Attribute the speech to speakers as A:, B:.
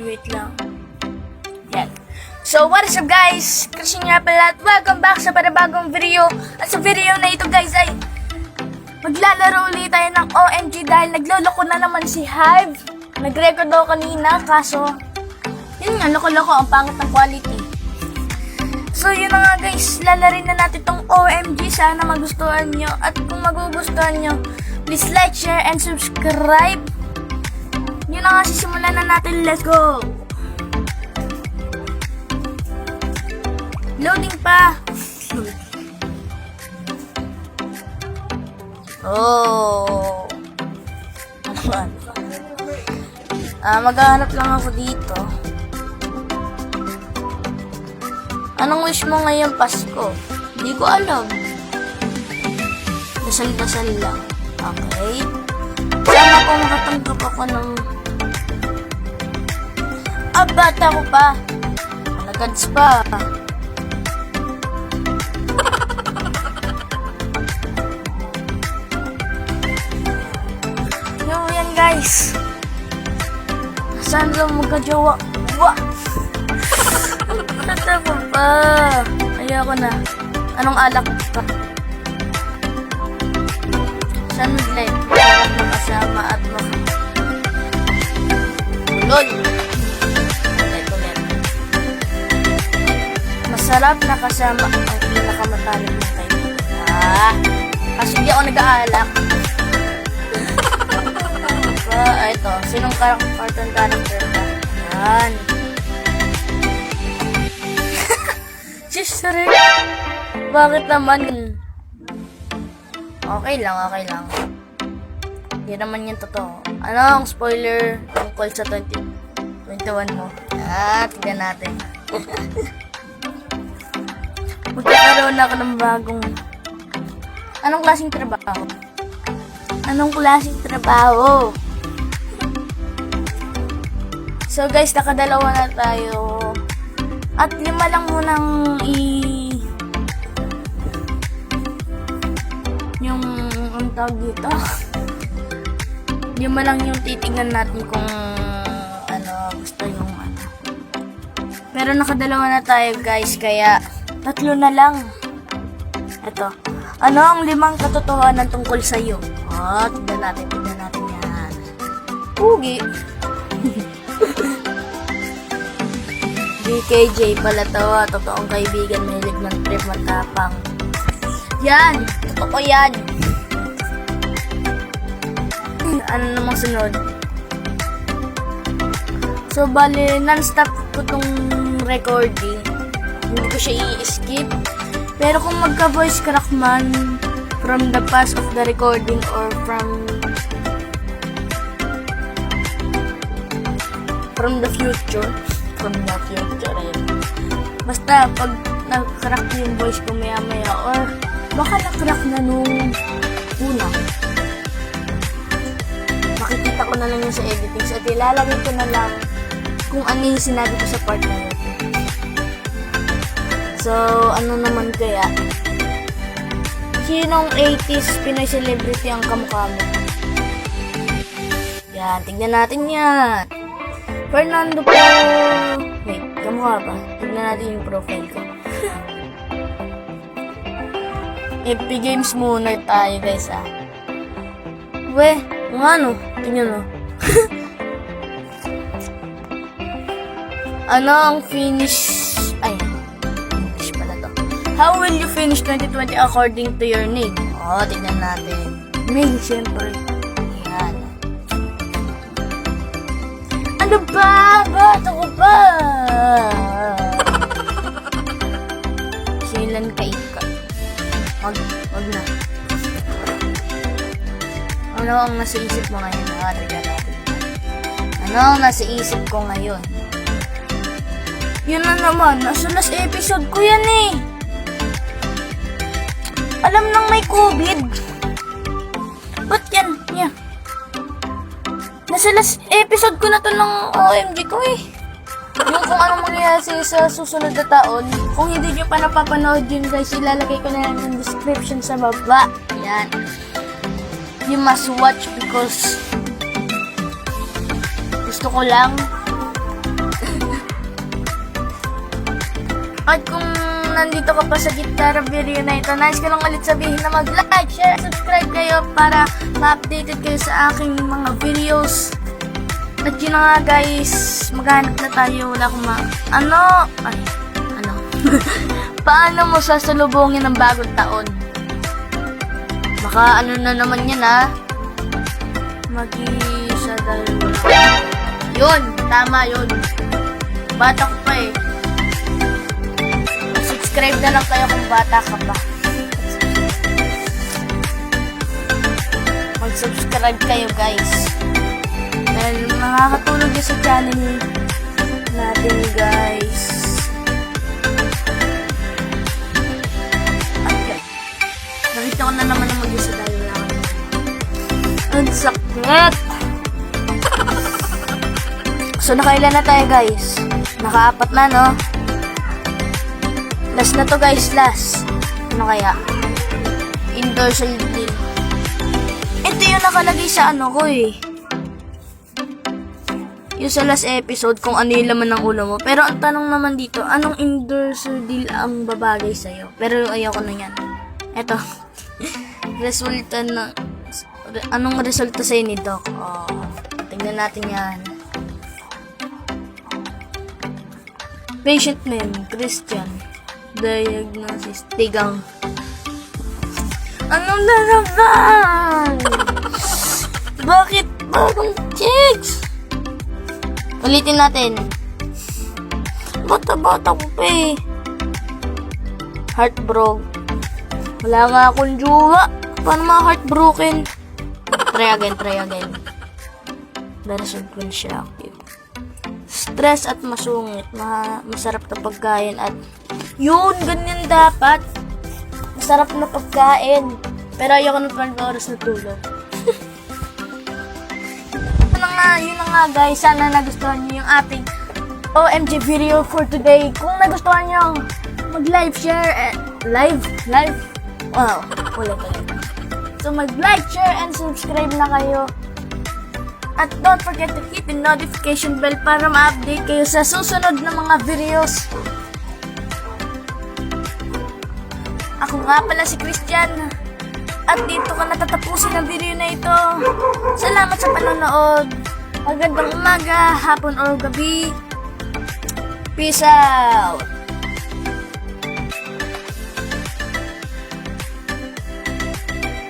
A: wait lang. Yan. So, what is up guys? Christian nga pala at welcome back sa panibagong video. At sa video na ito guys ay maglalaro ulit tayo ng OMG dahil nagloloko na naman si Hive. Nag-record ako kanina kaso yun nga, loko-loko ang pangit ng quality. So, yun na nga guys, lalarin na natin tong OMG. Sana magustuhan nyo. At kung magugustuhan nyo, please like, share, and subscribe. Yun na nga, sisimulan na natin. Let's go! Loading pa! Oh! Maghahanap lang ako dito. Anong wish mo ngayong Pasko? Hindi ko alam. Dasal-dasal lang. Okay. Sana kung makatanggap ako ng... bata ko pa. Nagads pa. Yan guys. Saan lang magka-jowa? Wah! Tata ko pa. Ayoko na. Anong alak pa? Saan mag-live? Makasama at LOL! Masarap na kasama ang pinakamatalim ng kaibigan. Kasi hindi ako nag-aalak. Ito. Sinong cartoon character ka? Yan. Sister, bakit naman? Okay lang. Hindi naman yan totoo. Ano ang spoiler tungkol sa 2021 mo? Tignan natin. Magkakaroon ako ng bagong... Anong klaseng trabaho? So guys, nakadalawa na tayo. At 5 lang munang yung ang tawag dito. 5 lang yung titignan natin kung gusto yung Pero nakadalawa na tayo guys, kaya 3 na lang. Ito. Ano ang 5 katotohanan tungkol sa iyo? Tignan natin yan. Pugi. BKJ pala tawa, totoong kaibigan, mahilig ng trip, matapang. Yan, totoo yan. Ano namang sunod? So, bali, non-stop ko tong recording. Hindi ko siya i-skip. Pero kung magka-voice crack man, from the past of the recording or from the future, ayun. Basta, pag nag-crack yung voice ko maya-maya, or baka na-crack na nung una, makikita ko na lang yun sa editing. So, ilalagay ko na lang kung ano yung sinabi ko sa part na yun. So, ano naman kaya? Sinong 80s Pinoy celebrity ang kamukha mo? Yan, tignan natin yan. Fernando po. Wait, kamukha ba? Tignan natin yung profile ko. Epic Games muna tayo guys Weh, kung ano? Tignan mo. Ano ang finish? English pala to. How will you finish 2020 according to your need? Tignan natin. May, siyempre. Yan. Ano ba? Ba't ako ba? Kailan ka? Wag na. Ano ang nasa isip mo ngayon? Ano ang nasa isip ko ngayon? Yun na naman. Nasa last episode ko yan Alam nang may COVID. Ba't yan? Yeah. Nasa last episode ko na to ng OMG ko Yung kung anong mangyayari sa susunod na taon. Kung hindi nyo pa napapanood yun guys, ilalagay ko na yan yung description sa baba. Yan. You must watch because gusto ko lang At kung nandito ka pa sa gitna ng video na ito, nais ko lang ulit sabihin na mag-like, share, subscribe kayo para ma-updated kayo sa aking mga videos. At yun na nga guys, maghanap na tayo. Wala akong ano? Paano mo sasalubungin ang bagong taon? Baka ano na naman yan ha? Mag-isa dalawa. Yun, tama yun. Bata ko pa eh. Subscribe na lang kayo kung bata ka pa. Mag-subscribe kayo guys. Dahil makakatulog yun sa channel natin guys. Okay. Nakita ko na naman ang mag-isa tayo lang. Ang sakit! So nakailan na tayo guys? Naka-4 na no? Last na to guys, last. Ano kaya? Indoor deal. Ito yung nakalagay sa ano ko eh. Yung sa last episode kung ano yung laman ng ulo mo. Pero ang tanong naman dito, anong indoor deal ang babagay sa'yo? Pero ayoko na yan. Eto. Resulta na... Anong resulta sa'yo ni Doc? Oh, tingnan natin yan. Patient name, Christian. Diagnosis, tigang. Anong na naman? Bakit bagong chicks? Ulitin natin. Bata-bata ko pa eh. Heartbroken. Wala nga akong jowa. Paano mga heartbroken? Try again. Darasan ko siya active. Stress at masungit. Masarap na pagkain at yun, ganyan dapat. Masarap na pagkain. Pero ayoko ng 12 oras na tulog. Yun na nga guys, sana nagustuhan nyo yung ating OMG video for today. Kung nagustuhan nyo, mag-live, share, live? Wow, ulit. So mag-like, share, and subscribe na kayo. At don't forget to hit the notification bell para ma-update kayo sa susunod na mga videos. Ako nga pala si Christian. At dito ka natatapusin ang video na ito. Salamat sa panonood. Magandang umaga, hapon o gabi. Peace out.